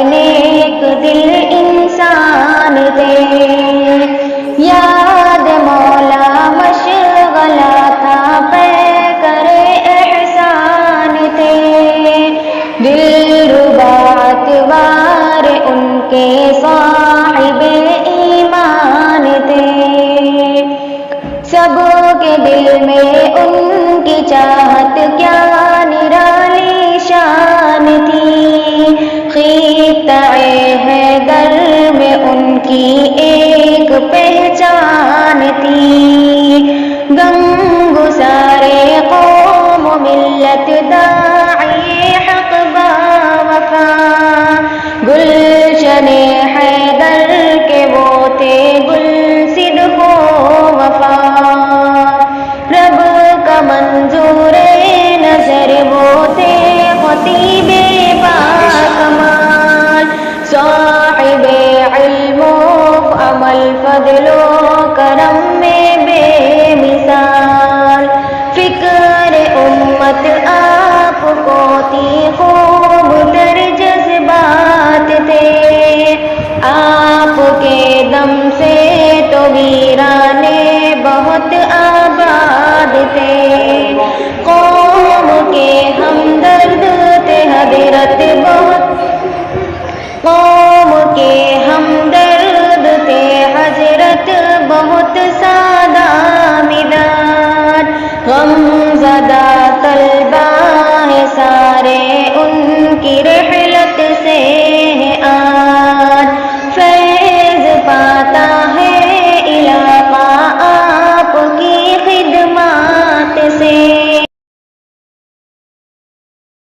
نیک دل انسان تھے، یاد مولا مشغلہ تھا پیکر احسان تھے، دلربا اتوار ان کے صاحب ایمان تھے، سب کے دل میں ان کی چاہت کیا نرالی شان تھی، خطہ حیدر میں ان کی ایک پہچان تھی، غمگسارے قوم ملت داعی حق با وفا، گلشن حیدر کے وہ تھے گل صدق و وفا، رب کا منظور نظر وہ تھے خطیب باکمال، صاحب علم و عمل فضل و کرم میں بے مثال، فکر امت آپ کو تھی خوب تر جذبات تھے، آپ کے دم سے تو ویرانے بہت آباد تھے، قوم کے ہمدرد تھے حضرت بہت، قوم کے ہمدرد تھے حضرت بہت سادہ مزاج، غم زدہ طلبہ ہے سارے ان کی رحلت